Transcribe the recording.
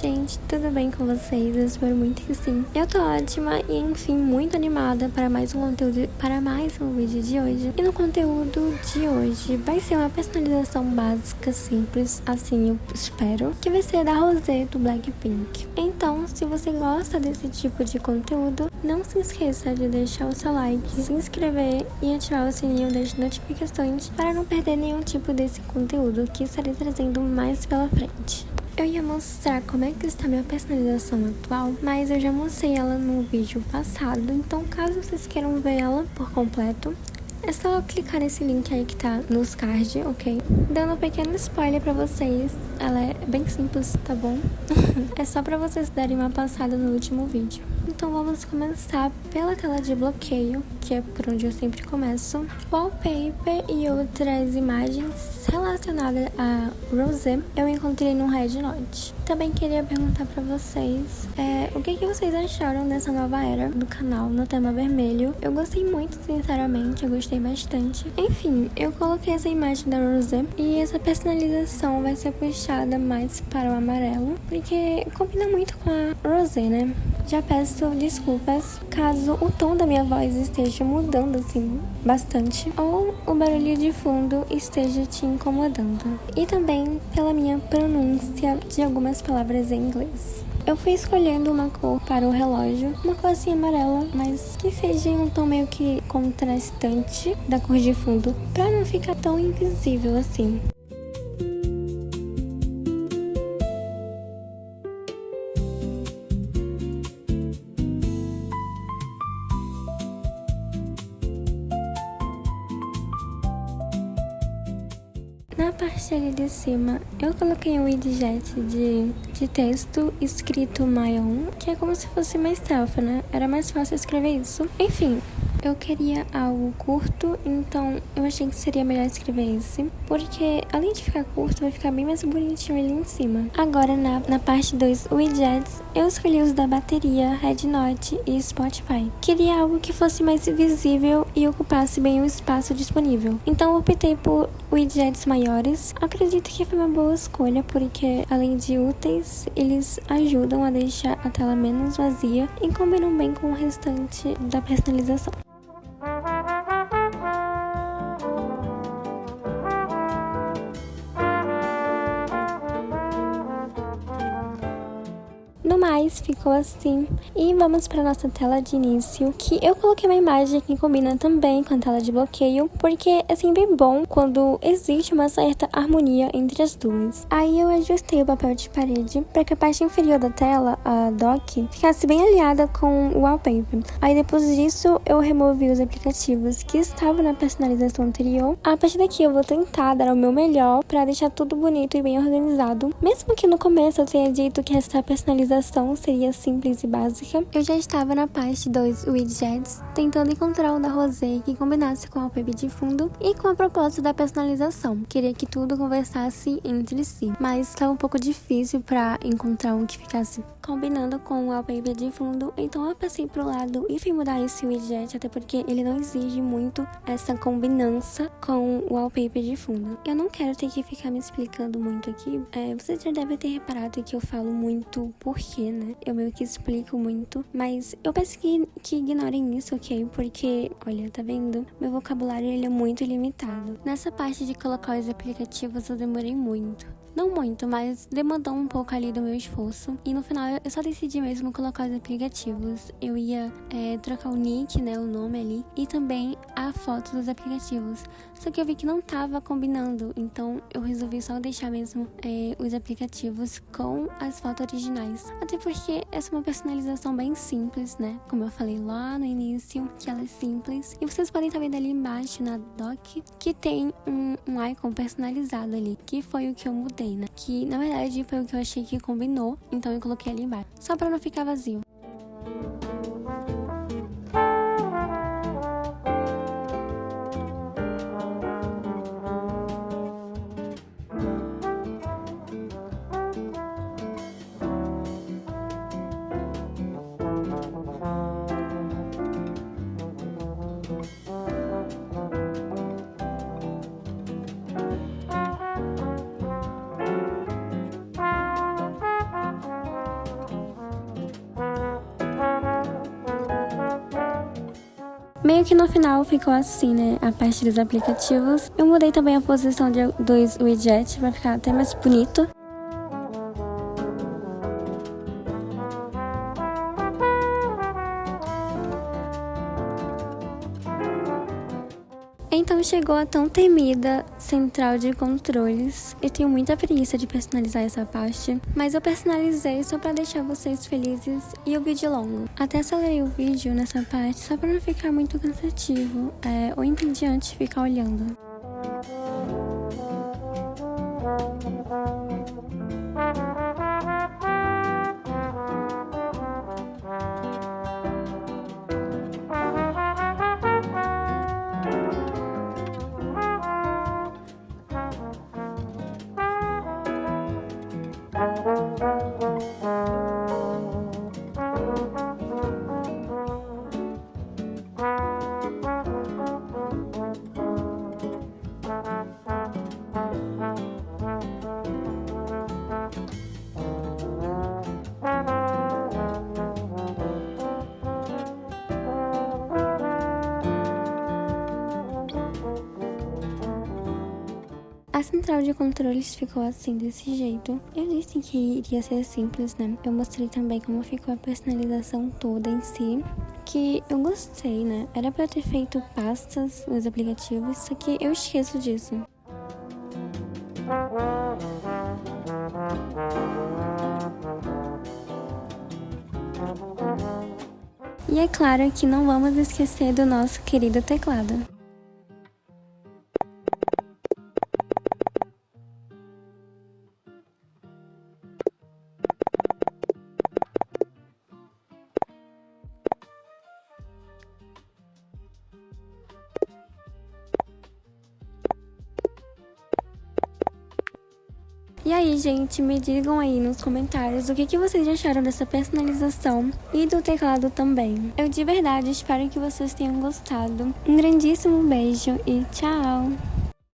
gente, tudo bem com vocês? Eu espero muito que sim. Eu tô ótima e, enfim, muito animada para mais um conteúdo, para mais um vídeo de hoje. E no conteúdo de hoje vai ser uma personalização básica, simples, assim eu espero, que vai ser da Rosé do Blackpink. Então, se você gosta desse tipo de conteúdo, não se esqueça de deixar o seu like, se inscrever e ativar o sininho das notificações para não perder nenhum tipo desse conteúdo que estarei trazendo mais pela frente. Eu ia mostrar como é que está minha personalização atual, mas eu já mostrei ela no vídeo passado, então caso vocês queiram ver ela por completo, é só clicar nesse link aí que tá nos cards, ok? Dando um pequeno spoiler pra vocês, ela é bem simples, tá bom? É só pra vocês darem uma passada no último vídeo. Então vamos começar pela tela de bloqueio, que é por onde eu sempre começo. Wallpaper e outras imagens relacionadas a Rosé eu encontrei no Red Note. Também queria perguntar pra vocês o que vocês acharam dessa nova era do canal no tema vermelho. Eu gostei muito, sinceramente, eu gostei bastante. Enfim, eu coloquei essa imagem da Rosé e essa personalização vai ser puxada mais para o amarelo, porque combina muito com a Rosé, né? Já peço desculpas caso o tom da minha voz esteja mudando assim bastante ou o barulho de fundo esteja te incomodando. E também pela minha pronúncia de algumas palavras em inglês. Eu fui escolhendo uma cor para o relógio, uma cor assim amarela, mas que seja um tom meio que contrastante da cor de fundo, para não ficar tão invisível assim. Na parte ali de cima, eu coloquei um widget de texto escrito My Own, que é como se fosse uma estrofe, né? Era mais fácil escrever isso. Enfim, eu queria algo curto, então eu achei que seria melhor escrever esse, porque além de ficar curto, vai ficar bem mais bonitinho ali em cima. Agora, na parte dos widgets, eu escolhi os da bateria, Red Note e Spotify. Queria algo que fosse mais visível e ocupasse bem o espaço disponível. Então, eu optei por widgets maiores. Acredito que foi uma boa escolha, porque além de úteis, eles ajudam a deixar a tela menos vazia e combinam bem com o restante da personalização. No mais, ficou assim. E vamos para nossa tela de início, que eu coloquei uma imagem que combina também com a tela de bloqueio, porque é sempre bom quando existe uma certa harmonia entre as duas. Aí eu ajustei o papel de parede para que a parte inferior da tela, a dock, ficasse bem alinhada com o wallpaper. Aí depois disso, eu removi os aplicativos que estavam na personalização anterior. A partir daqui eu vou tentar dar o meu melhor para deixar tudo bonito e bem organizado. Mesmo que no começo eu tenha dito que essa personalização seria simples e básica, eu já estava na parte dos widgets, tentando encontrar um da Rosé que combinasse com o wallpaper de fundo e com a proposta da personalização. Queria que tudo conversasse entre si, mas estava um pouco difícil para encontrar um que ficasse combinando com o wallpaper de fundo, então eu passei pro lado e fui mudar esse widget, até porque ele não exige muito essa combinança com o wallpaper de fundo. Eu não quero ter que ficar me explicando muito aqui, vocês já devem ter reparado que eu falo muito porquê, né? Eu meio que explico muito, mas eu peço que ignorem isso, ok? Porque, olha, tá vendo? Meu vocabulário ele é muito limitado. Nessa parte de colocar os aplicativos eu demorei muito. Não muito, mas demandou um pouco ali do meu esforço. E no final eu só decidi mesmo colocar os aplicativos. Eu ia trocar o nick, né, o nome ali, e também a foto dos aplicativos. Só que eu vi que não tava combinando, então eu resolvi só deixar mesmo os aplicativos com as fotos originais. Até porque essa é uma personalização bem simples, né? Como eu falei lá no início, que ela é simples. E vocês podem estar vendo ali embaixo na dock que tem um icon personalizado ali, que foi o que eu mudei. Né? Que na verdade foi o que eu achei que combinou, então eu coloquei ali embaixo, só pra não ficar vazio. meio que no final ficou assim, né? A parte dos aplicativos. Eu mudei também a posição dos widgets pra ficar até mais bonito. Então chegou a tão temida central de controles. Eu tenho muita preguiça de personalizar essa parte, mas eu personalizei só pra deixar vocês felizes e o vídeo longo. Até acelerei o vídeo nessa parte só pra não ficar muito cansativo, ou entediante ficar olhando. A central de controles ficou assim, desse jeito. Eu disse que iria ser simples, né? Eu mostrei também como ficou a personalização toda em si, que eu gostei, né? Era pra ter feito pastas nos aplicativos, só que eu esqueço disso. E é claro que não vamos esquecer do nosso querido teclado. E aí, gente, me digam aí nos comentários o que vocês acharam dessa personalização e do teclado também. Eu de verdade espero que vocês tenham gostado. Um grandíssimo beijo e tchau!